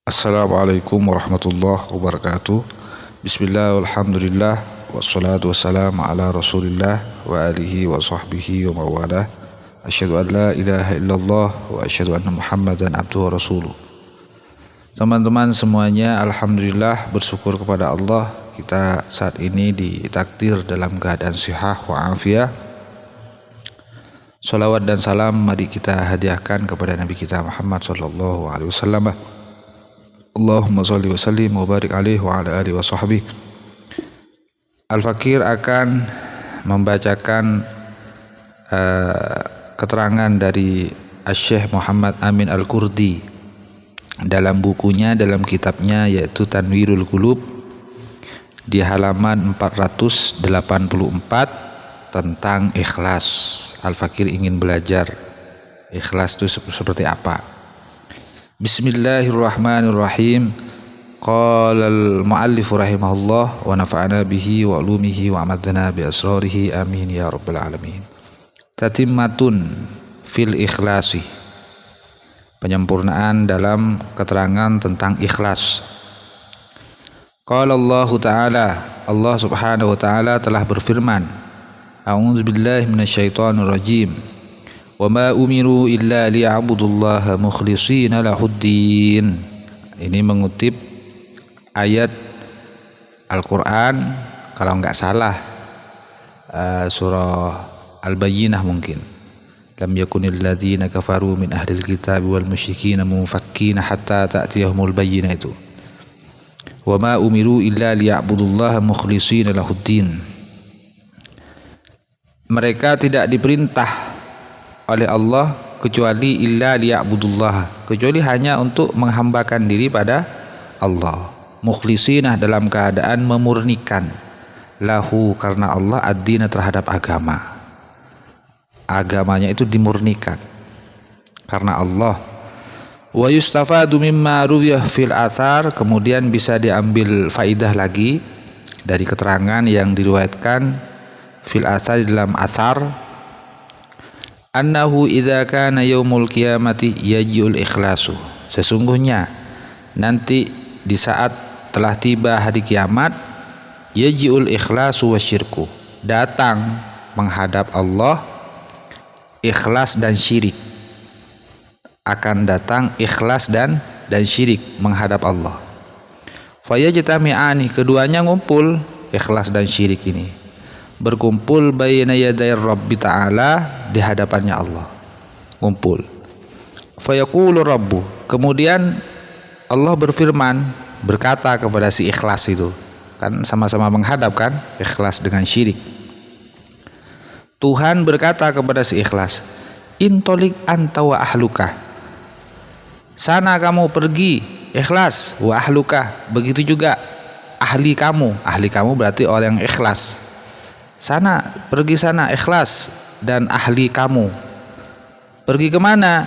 Assalamualaikum warahmatullahi wabarakatuh. Bismillah, walhamdulillah, wassalatu wassalamu ala rasulillah wa alihi wa sahbihi wa mawalah. Asyhadu an la ilaha illallah wa asyhadu anna muhammadan abduhu wa rasuluh. Teman-teman semuanya, alhamdulillah, bersyukur kepada Allah, kita saat ini ditakdir dalam keadaan sihah wa afiah. Salawat dan salam mari kita hadiahkan kepada Nabi kita Muhammad sallallahu alaihi wasallam. Allahumma sholli wa sallim wa barik alaihi wa ala alihi wa sahbihi. Al-Fakir akan membacakan keterangan dari Syekh Muhammad Amin Al-Kurdi dalam bukunya, dalam kitabnya yaitu Tanwirul Qulub di halaman 484 tentang ikhlas. Al-Fakir ingin belajar ikhlas itu seperti apa. Bismillahirrahmanirrahim. Qala al-muallif rahimahullah wa nafa'ana bihi wa ulumihi wa amadna bi asrarihi amin ya rabbal alamin. Tatimmatun fil ikhlasi. Penyempurnaan dalam keterangan tentang ikhlas. Qala Allah Ta'ala, Allah Subhanahu wa taala telah berfirman, A'udzubillahi minasyaitonir rajim. Wa ma umiru illa liya'budullaha mukhlishina lahuddin. Ini mengutip ayat Al-Quran, kalau enggak salah surah Al-Bayyinah mungkin. Lam yakunil ladzina kafaru min ahlil kitab wal musyrikina munfakkina hatta ta'tiyahumul bayyinah itu. Wa ma umiru illa liya'budullaha mukhlishina lahuddin. Mereka tidak diperintah oleh Allah kecuali illa liya'budullah, kecuali hanya untuk menghambakan diri pada Allah, mukhlisinah dalam keadaan memurnikan, lahu karena Allah, ad-dina terhadap agama, agamanya itu dimurnikan karena Allah. Wa yustafadu mimma ruwiyah fil athar, kemudian bisa diambil faidah lagi dari keterangan yang diriwayatkan fil athar, di dalam athar, annahu idza kana yaumul qiyamati yaji'ul ikhlasu, sesungguhnya nanti di saat telah tiba hari kiamat, yaji'ul ikhlasu wasyirku, datang menghadap Allah ikhlas dan syirik, akan datang ikhlas dan syirik menghadap Allah. Fayajtami'ani, keduanya ngumpul, ikhlas dan syirik ini berkumpul baina yaday Rabbi Ta'ala, di hadapannya Allah, ngumpul. Fayaqulu Rabbu, kemudian Allah berfirman, berkata kepada si ikhlas itu, kan sama-sama menghadap kan, ikhlas dengan syirik. Tuhan berkata kepada si ikhlas, intolik anta wa ahluka, sana kamu pergi ikhlas, wa ahluka, begitu juga ahli kamu berarti orang yang ikhlas. Sana, pergi sana ikhlas dan ahli kamu. Pergi kemana?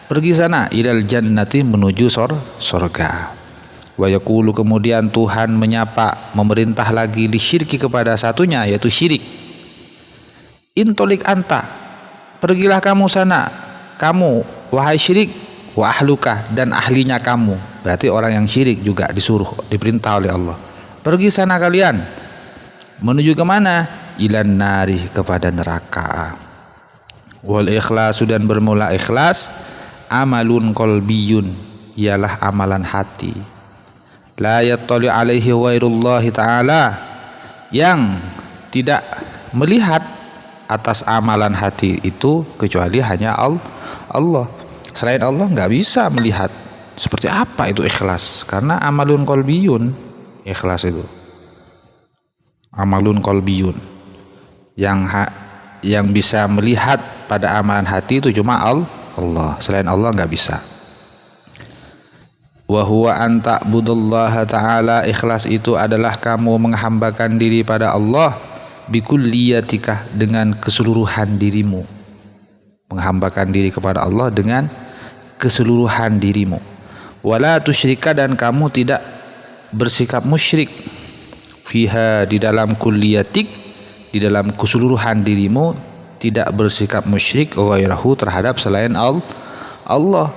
Pergi sana, ilal jannati, menuju surga. Wa yaqulu, kemudian Tuhan menyapa, memerintah lagi li syirki, kepada satunya yaitu syirik. Intolik anta, pergilah kamu sana, kamu wahai syirik, wa ahluka, dan ahlinya kamu, berarti orang yang syirik juga disuruh, diperintah oleh Allah. Pergi sana kalian. Menuju kemana? Ilan nari, kepada neraka. Wal ikhlasu, dan bermula ikhlas, amalun qalbiyun, ialah amalan hati. La yattali alaihi ghairullahi ta'ala, yang tidak melihat atas amalan hati itu kecuali hanya Allah. Selain Allah nggak bisa melihat seperti apa itu ikhlas, karena amalun qalbiyun, ikhlas itu amalun qalbiyun, yang bisa melihat pada amalan hati itu cuma Allah, selain Allah nggak bisa. Wa huwa an ta'budallaha ta'ala, ikhlas itu adalah kamu menghambakan diri pada Allah bikulliyatika, dengan keseluruhan dirimu, menghambakan diri kepada Allah dengan keseluruhan dirimu. Wala tusyrika, dan kamu tidak bersikap musyrik, fiha, di dalam kulliyatik, di dalam keseluruhan dirimu, tidak bersikap musyrik ghairahu, terhadap selain Allah.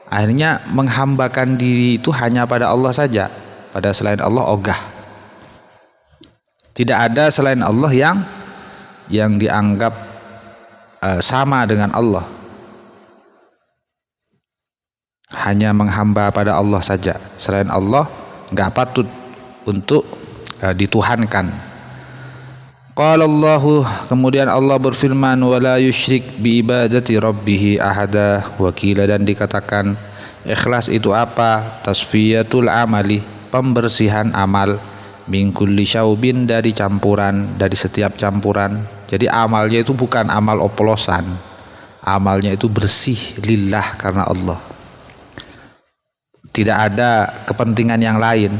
Akhirnya menghambakan diri itu hanya pada Allah saja, pada selain Allah ogah. Tidak ada selain Allah yang dianggap sama dengan Allah. Hanya menghamba pada Allah saja. Selain Allah nggak patut untuk dituhankan. Qala Allahu, kemudian Allah berfirman, wala yusyrik bi ibadati rabbih ahada. Wakila, dan dikatakan ikhlas itu apa? Tasfiyatul amali, pembersihan amal, min kulli syaubin, dari campuran, dari setiap campuran. Jadi amalnya itu bukan amal oplosan, amalnya itu bersih lillah, karena Allah. Tidak ada kepentingan yang lain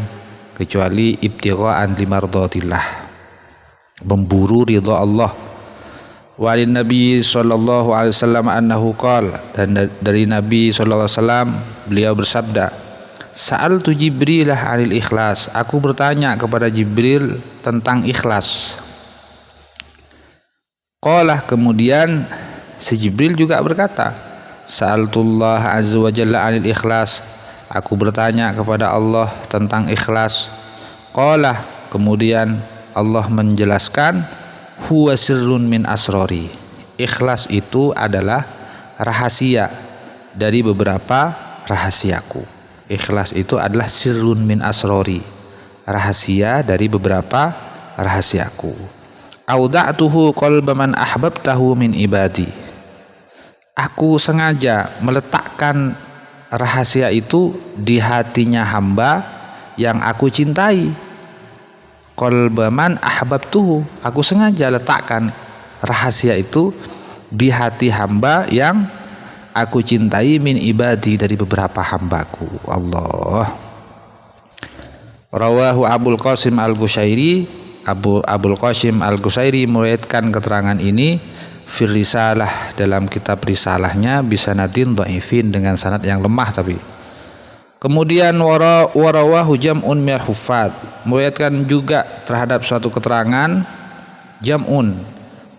kecuali ibtigha'an limardatillah, memburu ridha Allah. Wa alin Nabi sallallahu alaihi wasallam annahu qala, dan dari Nabi sallallahu alaihi wasallam beliau bersabda, sa'altu Jibril 'anil ikhlas, aku bertanya kepada Jibril tentang ikhlas. Qala, kemudian si Jibril juga berkata, sa'altullah azza wa jalla 'anil ikhlas, aku bertanya kepada Allah tentang ikhlas. Qala, kemudian Allah menjelaskan, huwa sirrun min asrori, ikhlas itu adalah rahasia dari beberapa rahasiaku. Ikhlas itu adalah sirrun min asrori, rahasia dari beberapa rahasiaku. Auda'tuhu qalba man ahbabtahu min ibadi, aku sengaja meletakkan rahasia itu di hatinya hamba yang aku cintai. Qalba man ahbabtuhu, aku sengaja letakkan rahasia itu di hati hamba yang aku cintai, min ibadi, dari beberapa hambaku. Allah. Rawahu Abul Qasim Al-Qushairi, Abul Qasim Al-Qushairi meriwayatkan keterangan ini fir risalah, dalam kitab risalahnya, bisanadin dhaifin, dengan sanad yang lemah. Tapi kemudian warawahu jam'un minal huffaz, meriwayatkan juga terhadap suatu keterangan jam'un,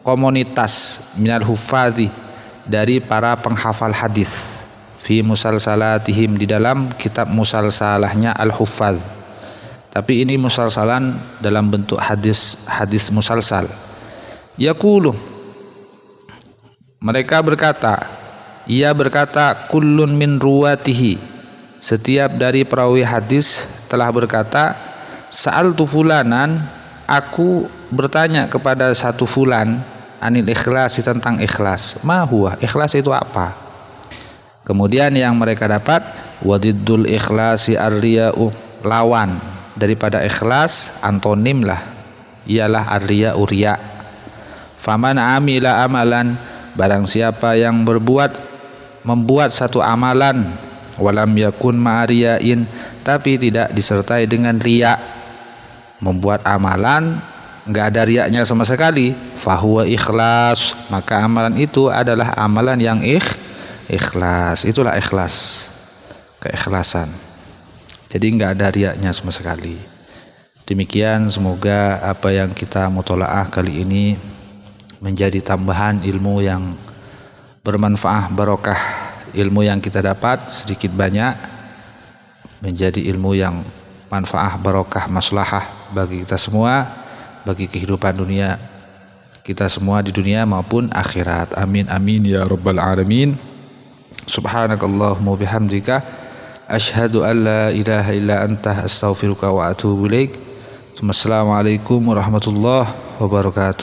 komunitas, minal huffazi, dari para penghafal hadis, fi musalsalatihim, di dalam kitab musalsalahnya al-huffaz. Tapi ini musalsalan dalam bentuk hadis musalsal. Yaqulu, mereka berkata, ia berkata, kullun min ruwatihi, setiap dari perawi hadis telah berkata, sa'altu fulanan, aku bertanya kepada satu fulan, anil ikhlas, tentang ikhlas. Ma huwa, ikhlas itu apa? Kemudian yang mereka dapat, wadiddul ikhlasi ar-riya'u, lawan daripada ikhlas, antonim lah, ialah ar-riya'u, riya'. Faman amila amalan, barang siapa yang membuat satu amalan, walam yakun ma'riyain, tapi tidak disertai dengan riya', membuat amalan enggak ada riaknya sama sekali, fahuwa ikhlas, maka amalan itu adalah amalan yang ikhlas. Itulah ikhlas, keikhlasan. Jadi enggak ada riaknya sama sekali. Demikian, semoga apa yang kita mutolaah kali ini menjadi tambahan ilmu yang bermanfaat, barokah. Ilmu yang kita dapat sedikit banyak menjadi ilmu yang manfaat, barokah, maslahah bagi kita semua, bagi kehidupan dunia kita semua, di dunia maupun akhirat. Amin amin ya rabbal alamin. Subhanakallahumma bihamdika asyhadu an la ilaha illa anta astaghfiruka wa atubu ilaik. Assalamualaikum warahmatullahi wabarakatuh.